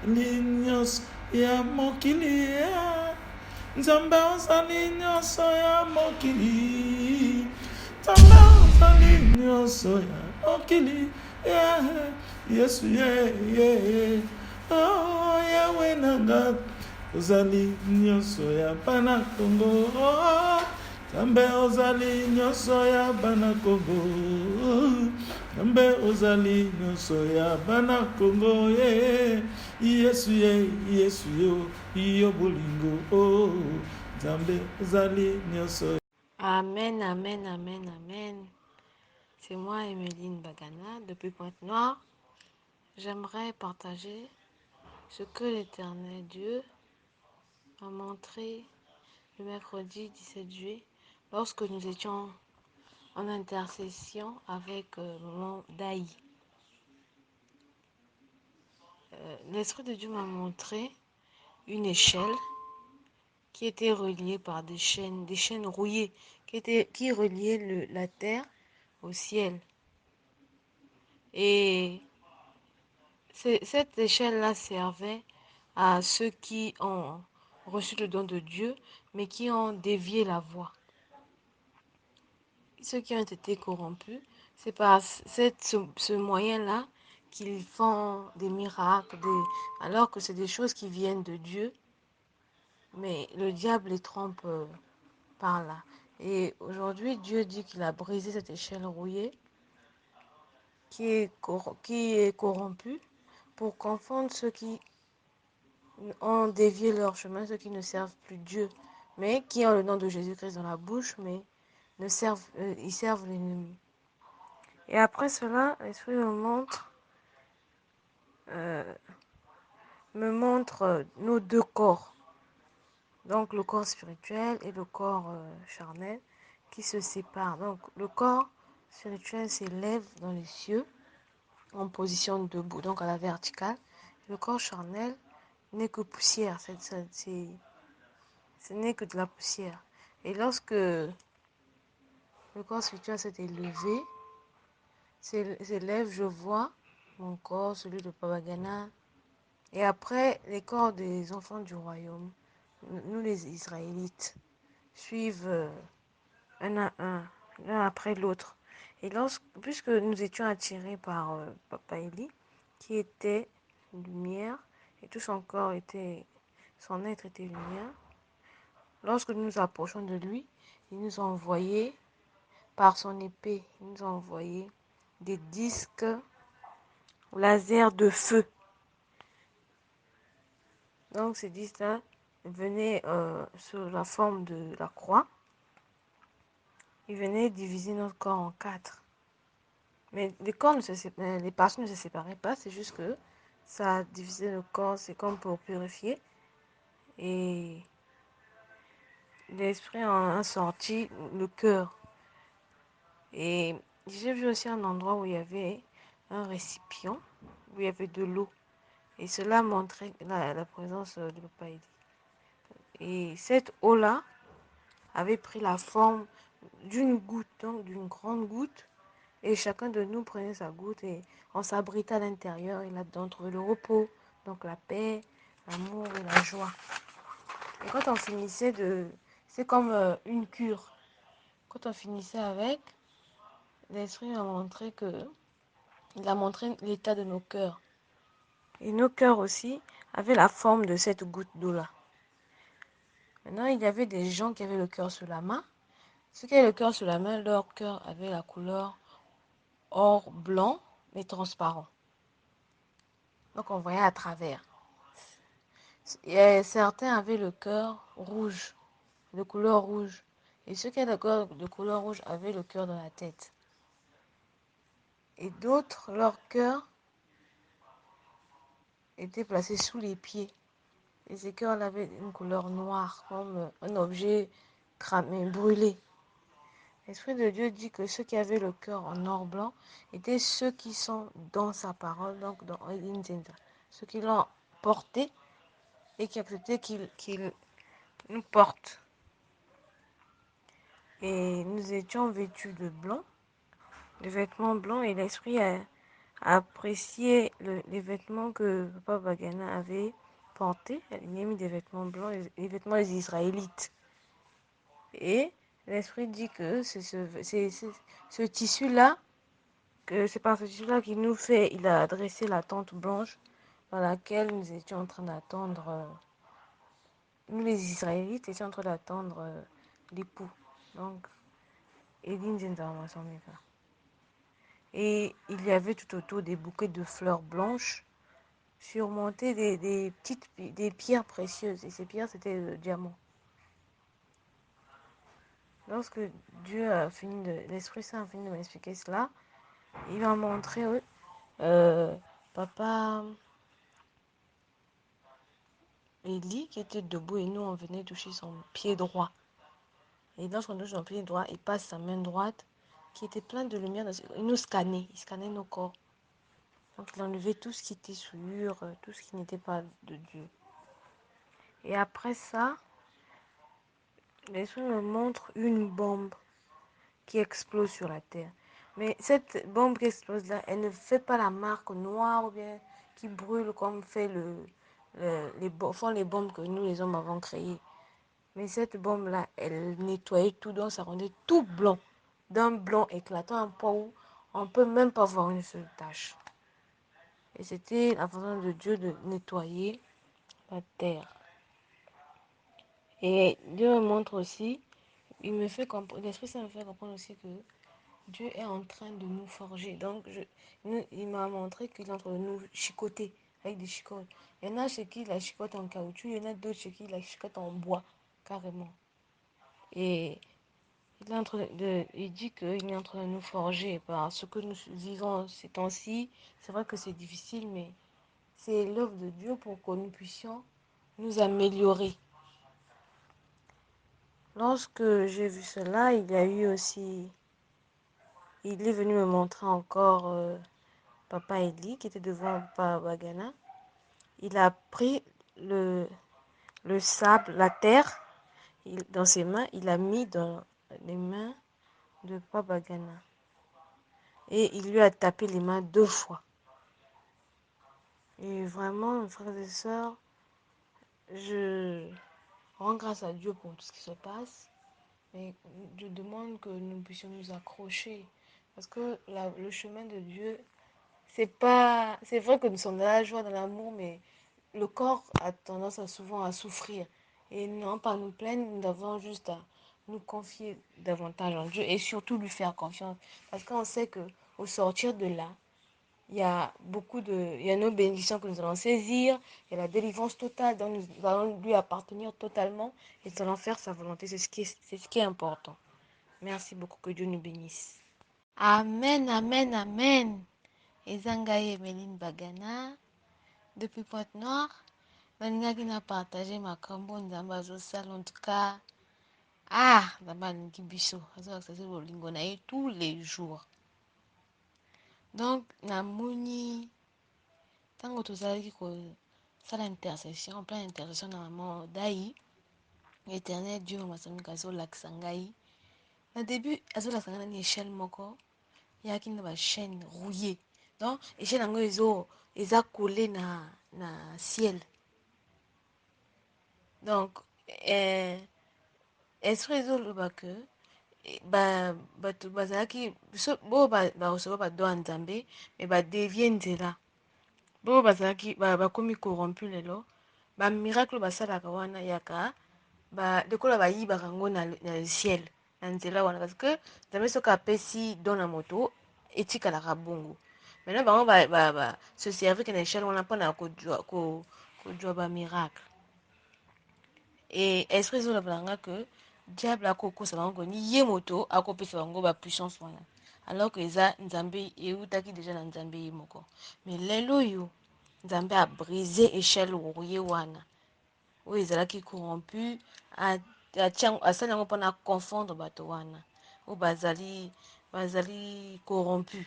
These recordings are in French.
Nzambe nyonso ya mokili Nzambe ozali nyonso ya mokili Nzambe ozali nyonso ya mokili Yesu oh Yawe nanga ozali nyonso ya bana Kongo Nzambe ozali nyonso ya bana Kongo Nzambe ozali nyonso ya bana Kongo Yesu yo bolingo Nzambe ozali nyonso. Amen, amen, amen, amen. C'est moi, Emeline Bagana, depuis Pointe-Noire. J'aimerais partager ce que l'Éternel Dieu m'a montré le mercredi 17 juillet, lorsque nous étions en intercession avec maman Daï. L'Esprit de Dieu m'a montré une échelle qui était reliée par des chaînes rouillées, qui reliaient la terre au ciel. Et cette échelle-là servait à ceux qui ont reçu le don de Dieu, mais qui ont dévié la voie. Ceux qui ont été corrompus, c'est par ce moyen-là qu'ils font des miracles, alors que c'est des choses qui viennent de Dieu, mais le diable les trompe par là. Et aujourd'hui, Dieu dit qu'il a brisé cette échelle rouillée qui est corrompue pour confondre ceux qui ont dévié leur chemin, ceux qui ne servent plus Dieu, mais qui ont le nom de Jésus-Christ dans la bouche, mais ils servent l'ennemi. Et après cela, l'Esprit me montre nos deux corps, donc le corps spirituel et le corps charnel, qui se séparent. Donc le corps spirituel s'élève dans les cieux en position debout, donc à la verticale. Le corps charnel n'est que poussière, ce n'est que de la poussière. Et lorsque le corps spirituel s'est élevé, s'élève, je vois mon corps, celui de Pabagana, et après les corps des enfants du royaume, nous les Israélites, suivent un à un, l'un après l'autre. Et puisque nous étions attirés par Papa Eli, qui était lumière, et tout son corps son être était lumière, lorsque nous nous approchons de lui, il nous a envoyé par son épée, il nous a envoyé des disques laser de feu. Donc ces disques-là venaient sous la forme de la croix. Ils venaient diviser notre corps en 4. Mais les parties ne se séparaient pas, c'est juste que ça a divisé le corps, c'est comme pour purifier. Et l'esprit en a sorti le cœur. Et j'ai vu aussi un endroit où il y avait un récipient, où il y avait de l'eau. Et cela montrait la présence de Papa Eli. Et cette eau-là avait pris la forme d'une goutte, donc d'une grande goutte. Et chacun de nous prenait sa goutte et on s'abritait à l'intérieur. Et là-dedans, on trouvait le repos, donc la paix, l'amour et la joie. Et quand on finissait c'est comme une cure. Quand on finissait avec, l'Esprit a montré il a montré l'état de nos cœurs. Et nos cœurs aussi avaient la forme de cette goutte d'eau-là. Maintenant, il y avait des gens qui avaient le cœur sur la main. Ceux qui avaient le cœur sur la main, leur cœur avait la couleur or blanc, mais transparent. Donc, on voyait à travers. Et certains avaient le cœur rouge, de couleur rouge. Et ceux qui avaient le cœur de couleur rouge avaient le cœur dans la tête. Et d'autres, leur cœur était placé sous les pieds. Et ces cœurs avaient une couleur noire, comme un objet cramé, brûlé. L'Esprit de Dieu dit que ceux qui avaient le cœur en or blanc étaient ceux qui sont dans sa parole, donc dans l'Inzenda. Ceux qui l'ont porté et qui acceptaient qu'il nous porte. Et nous étions vêtus de blanc, de vêtements blancs, et l'Esprit apprécié les vêtements que Papa Bagana avait portés. Il a mis des vêtements blancs, les vêtements des Israélites. Et l'Esprit dit que c'est ce tissu-là, que c'est par ce tissu-là qu'il nous fait, il a dressé la tente blanche dans laquelle nous étions en train d'attendre, nous les Israélites étions en train d'attendre l'époux. Donc, et il y avait tout autour des bouquets de fleurs blanches surmontées des pierres précieuses. Et ces pierres, c'était le diamant. Lorsque l'Esprit Saint a fini de m'expliquer cela, il m'a montré, papa Eli qui était debout et nous on venait toucher son pied droit. Et lorsqu'on touche son pied droit, il passe sa main droite qui était pleine de lumière. Il nous scannait, il scannait nos corps. Donc il enlevait tout ce qui était souillure, tout ce qui n'était pas de Dieu. Et après ça, l'Esprit me montre une bombe qui explose sur la terre. Mais cette bombe qui explose là, elle ne fait pas la marque noire ou bien qui brûle comme font les bombes que nous les hommes avons créées. Mais cette bombe là, elle nettoyait tout, donc ça rendait tout blanc, d'un blanc éclatant à un point où on ne peut même pas voir une seule tache. Et c'était la façon de Dieu de nettoyer la terre. Et Dieu me montre aussi, l'Esprit Saint me fait comprendre aussi que Dieu est en train de nous forger. Donc, il m'a montré qu'il est en train de nous chicoter avec des chicotes. Il y en a chez qui la chicote en caoutchouc, il y en a d'autres chez qui la chicote en bois, carrément. Et il dit qu'il est en train de nous forger par ce que nous vivons ces temps-ci. C'est vrai que c'est difficile, mais c'est l'œuvre de Dieu pour que nous puissions nous améliorer. Lorsque j'ai vu cela, il est venu me montrer encore Papa Eli qui était devant Papa Bagana. Il a pris le sable, la terre, dans ses mains, il a mis dans les mains de Papa Bagana. Et il lui a tapé les mains 2 fois. Et vraiment, frères et sœurs, je rends grâce à Dieu pour tout ce qui se passe. Mais je demande que nous puissions nous accrocher. Parce que le chemin de Dieu, c'est vrai que nous sommes dans la joie, dans l'amour, mais le corps a tendance souvent à souffrir. Et non pas nous plaindre, nous avons juste à nous confier davantage en Dieu et surtout lui faire confiance. Parce qu'on sait que au sortir de là, il y a nos bénédictions que nous allons saisir, il y a la délivrance totale, dont nous allons lui appartenir totalement et nous allons faire sa volonté. C'est ce qui est important. Merci beaucoup, que Dieu nous bénisse. Amen, amen, amen. Ezangaye Emeline Bagana, depuis Pointe-Noire, Naninga qui n'a partagé ma combo Nzamba Zosal, en tout cas, Nzamba Nkibiso, tous les jours. Donc, Namoni, tango tozalaki kosala intercession, en plein intercession na mama Dai, éternel Dieu masamika azolakisa ngai. Na début azolakisa ngai nani échelle moko, yaki na bachaîne rouillée. Donc, échelle yango eza collé na ciel. Donc, esprit ezoloba ke bato bazalaki bo bakosoba bado ya nzambe me badevie nzela bo bazalaki bakomi corrompu lelo bamiracle oyo basalaka wana yaka lokola bayibaka yango na ciel na nzela wana parce que nzambe soki apesi don na moto etikalaka bongo maintenant bango se servike na échelle wana mpona kozwa bamiracle et esprit ezolobelanga que diable akokosa bango koni ye moto akopesa bango bapuissance wana alors que eza nzambe eutaki déjà na nzambe ye moko mais lelo oyo nzambe abrise échelle rouye wana oyo ezalaki corrompu asali yango mpona confondre bato wana oyo bazali corrompu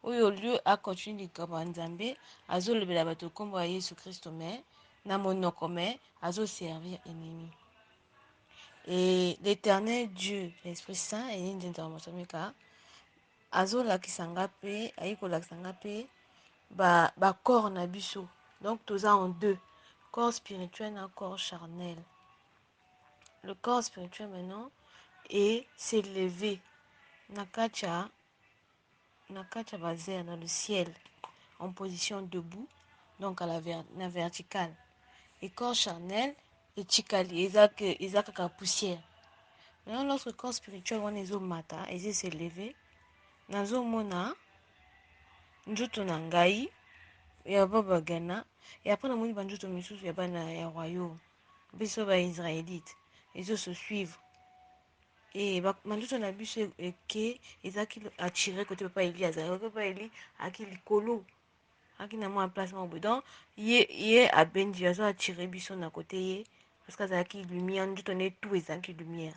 oyo lieu acontinue likambo ya nzambe azolobela bato nkombo ya yesu kristo me na monoko me azoservir ennemi. Et l'éternel Dieu, l'Esprit Saint, et azolakisa nga mpe ayi kolakisa nga mpe corps na biso. Donc toza en deux, corps spirituel na corps charnel. Le corps spirituel maintenant est s'élever na kacha bazer dans le ciel en position debout, donc à la verticale. Et corps charnel et chikali ezaka poussière. Maintenant lorsque le corps spirituel on est au matin et s'élever nazomona nzoto na ngai ya baba Gana et après namoni banzoto misusu ya bana ya royaume biso ba israélite ezo se suivre et banzoto na biso eke ezaki attiré côté papa Eli azali papa Eli aki likolo aki na mwa place moko donc ye abendi azo attiré biso na côté ye parce que azalaki lumière nzoto ne tout ezalaki lumière.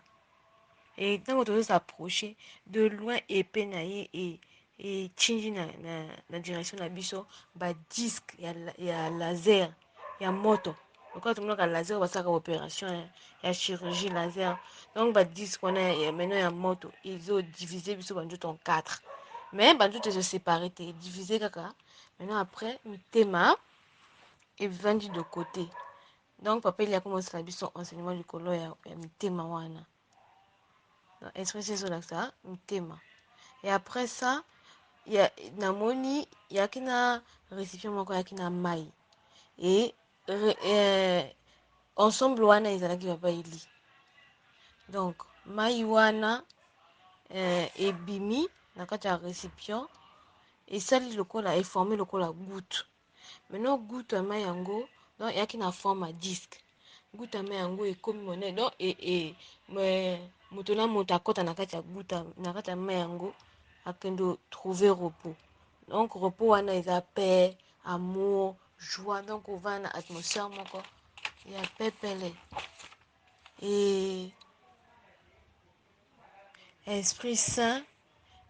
Et ntango tozo s'approcher de loin épée na ye et tindi na direction na biso ba disque ya laser ya moto lokola tomonaka laser basalaka opération ya chirurgie laser donc ba disque wana maintenant ya moto ezodivise biso banzoto en 4 mais banzoto ezoséparé te edivise kaka. Maintenant après mitema evandi de côté donc papa ili akomosala biso enseignement likolo ya mitema wana esprit ezolakisa mitema. Et après ça namoni yaki na récipient moko yaki na mai et ensemble wana ezalaki papa Eli. Donc mai wana ebimi na kati ya récipient esali lokola eforme lokola goutte. Maintenant goutte ya mai yango donc yaki na forme ya disque. Goutte ya mai yango ekomi monene donc moto na moto akota na kati ya goutte na kati ya mai yango akende trouver repos. Donc repos wana eza paix, amour, joie, donc ova na atmosphère moko ya pepele et esprit saint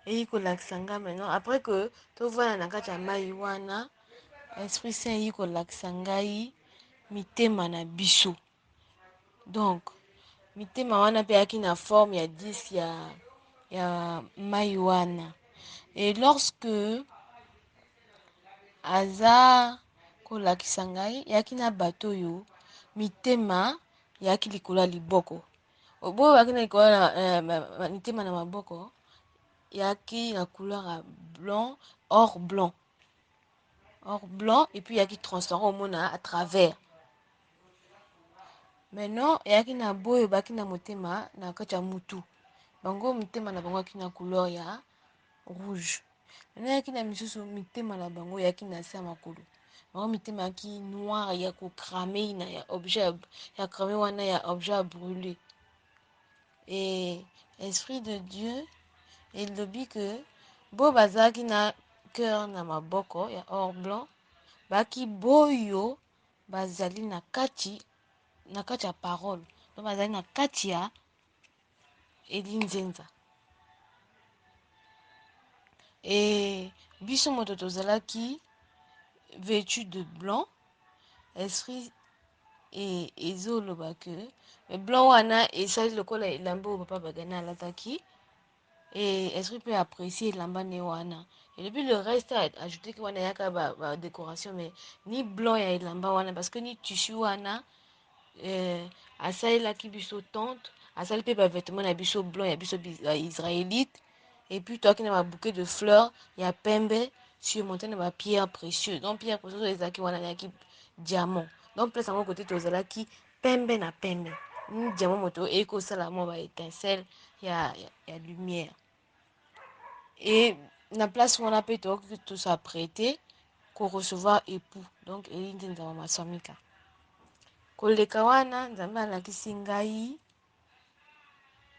eyi kolakisa nga maintenant après que tovanda na kati ya mai wana esprit saint eyi kolakisa ngai mitema na biso. Donc mitema wana mpe yaki na forme ya disque ya mai wana. Et lorsque aza kolakisa ngai yaki na bato oyo mitema yaki likolo ya liboko boyo yaki na likolo na mitema na maboko yaki na couleur ya blanc, or blanc et puis yaki transparent omona à travers. Maintenant yaki na boyo baki na motema na kati ya mutu bango mitema na bango yaki na couleur ya rouge. Maintenant yaki na misusu mitema na bango yaki na se ya makolo bango mitema yaki noir ya kokrame na ya objet ya krame wana ya objet à brûler. Et esprit de Dieu elobi que bo bazalaki na cœur na maboko ya or blanc baki boyo bazali na kati ya parole donc bazali na kati ya elinzenza. Et biso moto tozalaki vêtu de blanc esprit ezoloba que blanc wana esali lokola elamba oyo papa Bagana alataki et esprit peut apprécier elamba ne wana et depuis le reste ajouté que wana yaka ba décoration mais ni blanc ya elamba wana parce que ni tissu wana asalelaki biso tente asali mpe bavêtement na biso blanc ya biso israélite et puis toaki na babouquet de fleurs ya pembe surmonté na bapierre précieux donc pierre précieux ezalaki wana yaki diamant donc place yango côté tozalaki pembe na pembe ni diamant moto eyei kosala mwa baétincelle ya lumière. Et na place wana mpe tokoki tosaprêter korecevoir époux donc eyindi nzamba maswamika koleka wana nzambe alakisi ngai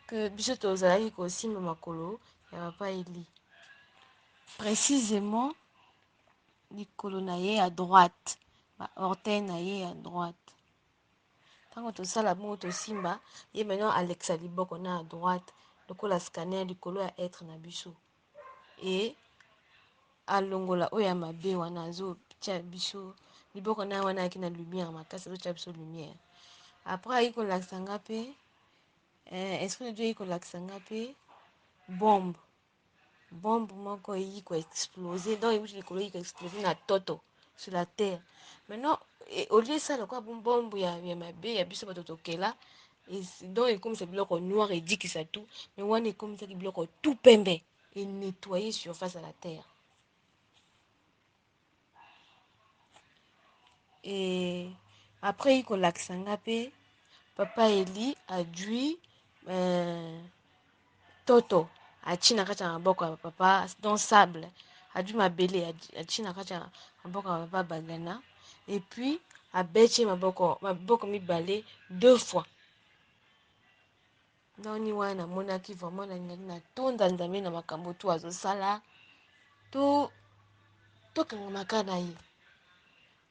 que biso tozalaki kosimba makolo ya papa Eli précisément likolo na ye ya droite baorteil na ye ya droite. Ntango tosala bongo tosimba ye maintenant alekisa liboko na ya droite lokola scanner likolo ya être na biso et alongola oyo ya mabe wana azotia biso liboko na wana yaki na lumière makasi azotia biso lumière. Après ayi kolakisa nga mpe esprit de Dieu ayi kolakisa nga mpe bombe bombe moko explosé donc ebuti likolo explosé na toto sur la terre. Maintenant au lieu ça le quoi bombe ya mabe ya biso bato tokela donc ekomisa biloko noir edikisa tout mais wana ekomisaki biloko tout pembe et nettoyer surface à la terre. Et après ikolakisa nga mpe papa Eli adui toto atie na kati ya maboko ya papa dans sable adui mabele atie na kati ya maboko ya papa bagana et puis abeti maboko mibale deux fois. ndani wana namonaki vraiment nalingi natonda nzambe na makambo to azosala tokanga na ye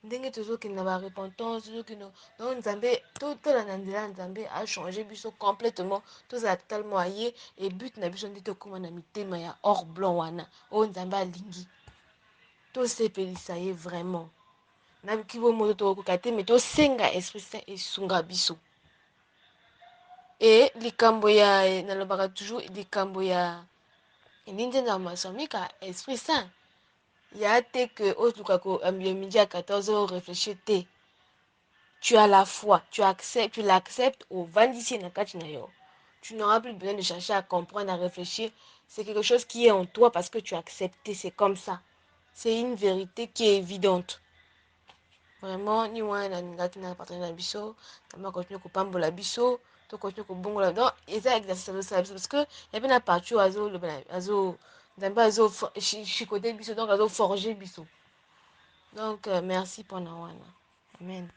ndenge tozokende na barepentance tozokende donc nzambe tolanda nzela ya nzambe achange biso complètement tozala totalement aye et but na biso nde tokóma na mitema ya or blanc wana oyo nzambe alingi tosepelisa ye vraiment nabiki bomoto tokokoka te me tosenga esprit saint esunga biso e likambo ya nalobaka toujours likambo ya elinzi na masamika esprit saint ya te que oluka midi à 14h réfléchir te tu as la foi tu l'acceptes au vandisi na kati na yo tu n'auras plus besoin de chercher à comprendre à réfléchir c'est quelque chose qui est en toi parce que tu as accepté c'est comme ça c'est une vérité qui est évidente. Vraiment ni wana ningaki na partenaire na biso tama continue kopambola biso to continue kobongola donc eza exercice azosala biso parce que ya pe na partout nzambe chicoter biso donc azoforger biso donc merci mpona wana amen.